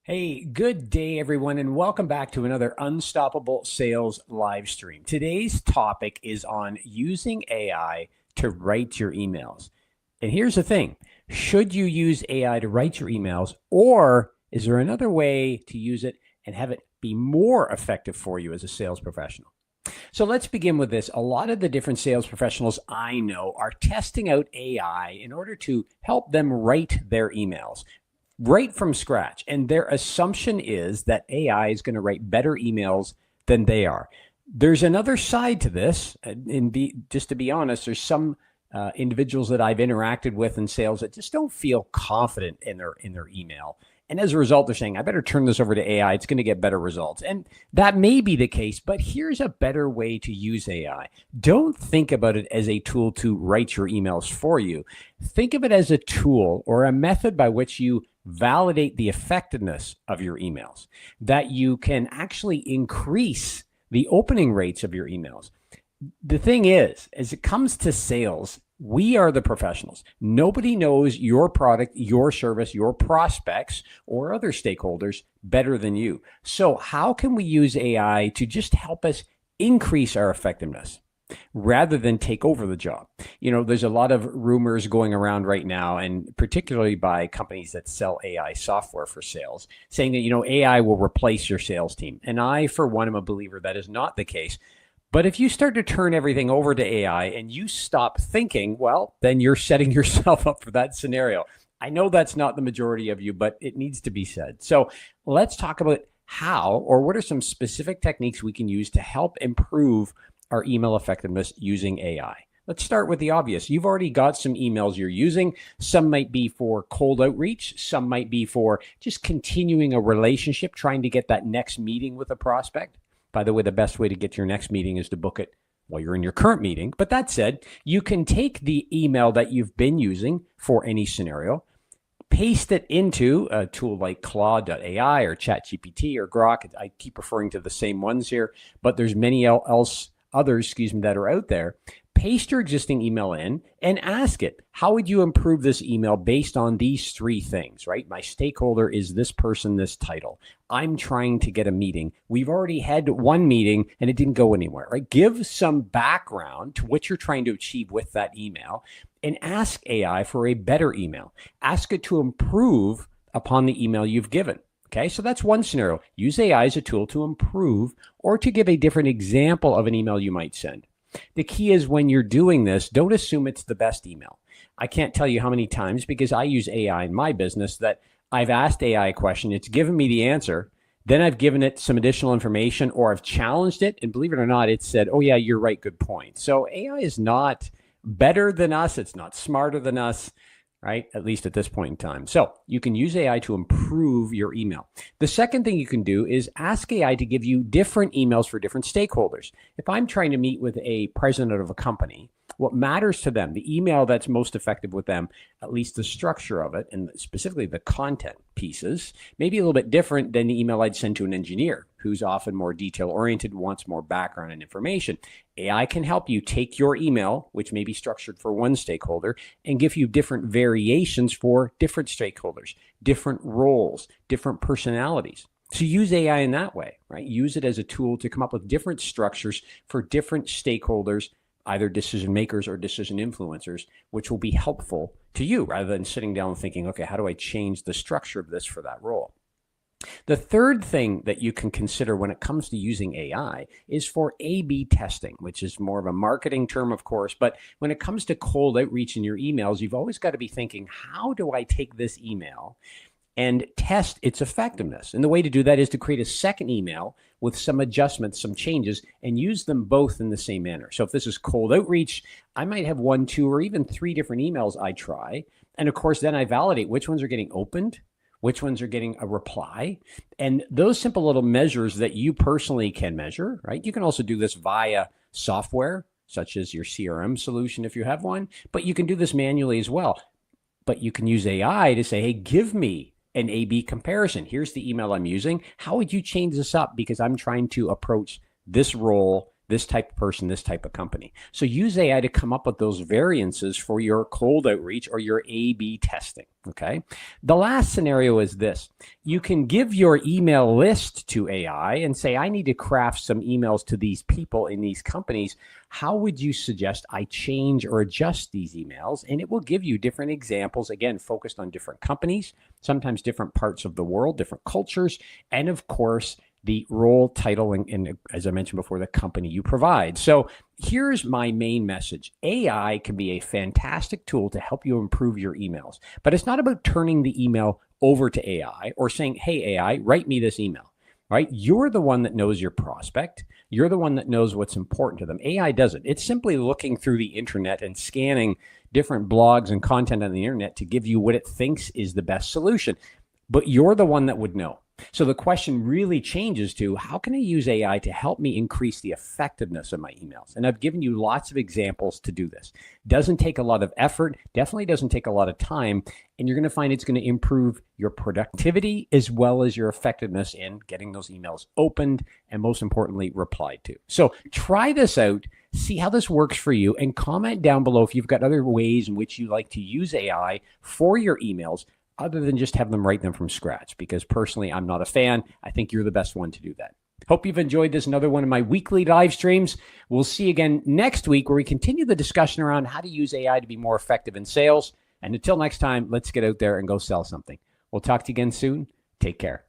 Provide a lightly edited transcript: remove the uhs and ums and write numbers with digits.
Hey, good day, everyone, and welcome back to another Unstoppable Sales live stream. Today's topic is on using AI to write your emails. And here's the thing, should you use AI to write your emails, or is there another way to use it and have it be more effective for you as a sales professional? So let's begin with this. A lot of the different sales professionals I know are testing out AI in order to help them write their emails right from scratch. And their assumption is that AI is going to write better emails than they are. There's another side to this. Just to be honest, there's some individuals that I've interacted with in sales that just don't feel confident in their email. And as a result, they're saying, I better turn this over to AI. It's going to get better results. And that may be the case, but here's a better way to use AI. Don't think about it as a tool to write your emails for you. Think of it as a tool or a method by which you validate the effectiveness of your emails, that you can actually increase the opening rates of your emails. The thing is, as it comes to sales, we are the professionals. Nobody knows your product, your service, your prospects, or other stakeholders better than you. So how can we use AI to just help us increase our effectiveness rather than take over the job? You know, there's a lot of rumors going around right now, and particularly by companies that sell AI software for sales, saying that, AI will replace your sales team. And I, for one, am a believer that is not the case. But if you start to turn everything over to AI and you stop thinking, well, then you're setting yourself up for that scenario. I know that's not the majority of you, but it needs to be said. So let's talk about how, or what are some specific techniques we can use to help improve our email effectiveness using AI. Let's start with the obvious. You've already got some emails you're using. Some might be for cold outreach. Some might be for just continuing a relationship, trying to get that next meeting with a prospect. By the way, the best way to get your next meeting is to book it while you're in your current meeting. But that said, you can take the email that you've been using for any scenario, paste it into a tool like Claude.ai or ChatGPT or Grok. I keep referring to the same ones here, but there's many others that are out there. Paste your existing email in and ask it, how would you improve this email based on these three things, right? My stakeholder is this person, this title. I'm trying to get a meeting. We've already had one meeting and it didn't go anywhere, right? Give some background to what you're trying to achieve with that email and ask AI for a better email. Ask it to improve upon the email you've given. Okay, so that's one scenario. Use AI as a tool to improve or to give a different example of an email you might send. The key is when you're doing this, don't assume it's the best email. I can't tell you how many times, because I use AI in my business, that I've asked AI a question, it's given me the answer, then I've given it some additional information or I've challenged it, and believe it or not, it said, oh yeah, you're right, good point. So AI is not better than us, it's not smarter than us, right? At least at this point in time. So you can use AI to improve your email. The second thing you can do is ask AI to give you different emails for different stakeholders. If I'm trying to meet with a president of a company, what matters to them, the email that's most effective with them, at least the structure of it, and specifically the content pieces, may be a little bit different than the email I'd send to an engineer who's often more detail-oriented, wants more background and information. AI can help you take your email, which may be structured for one stakeholder, and give you different variations for different stakeholders, different roles, different personalities. So use AI in that way, right? Use it as a tool to come up with different structures for different stakeholders, either decision makers or decision influencers, which will be helpful to you rather than sitting down and thinking, okay, how do I change the structure of this for that role? The third thing that you can consider when it comes to using AI is for A/B testing, which is more of a marketing term, of course. But when it comes to cold outreach in your emails, you've always got to be thinking, how do I take this email and test its effectiveness? And the way to do that is to create a second email with some adjustments, some changes, and use them both in the same manner. So if this is cold outreach, I might have 1, 2, or even 3 different emails I try. And of course, then I validate which ones are getting opened, which ones are getting a reply. And those simple little measures that you personally can measure, right? You can also do this via software, such as your CRM solution if you have one, but you can do this manually as well. But you can use AI to say, hey, give me an A/B comparison. Here's the email I'm using. How would you change this up? Because I'm trying to approach this role, this type of person, this type of company. So use AI to come up with those variances for your cold outreach or your A/B testing. Okay. The last scenario is this. You can give your email list to AI and say, I need to craft some emails to these people in these companies. How would you suggest I change or adjust these emails? And it will give you different examples, again, focused on different companies, sometimes different parts of the world, different cultures, and of course, the role, title, and as I mentioned before, the company you provide. So here's my main message. AI can be a fantastic tool to help you improve your emails, but it's not about turning the email over to AI or saying, hey, AI, write me this email, right? You're the one that knows your prospect. You're the one that knows what's important to them. AI doesn't. It's simply looking through the internet and scanning different blogs and content on the internet to give you what it thinks is the best solution. But you're the one that would know. So the question really changes to, how can I use AI to help me increase the effectiveness of my emails? And I've given you lots of examples to do this. Doesn't take a lot of effort, definitely doesn't take a lot of time, and you're going to find it's going to improve your productivity as well as your effectiveness in getting those emails opened and, most importantly, replied to. So try this out, see how this works for you, and comment down below if you've got other ways in which you like to use AI for your emails, other than just have them write them from scratch, because personally, I'm not a fan. I think you're the best one to do that. Hope you've enjoyed this, another one of my weekly live streams. We'll see you again next week, where we continue the discussion around how to use AI to be more effective in sales. And until next time, let's get out there and go sell something. We'll talk to you again soon. Take care.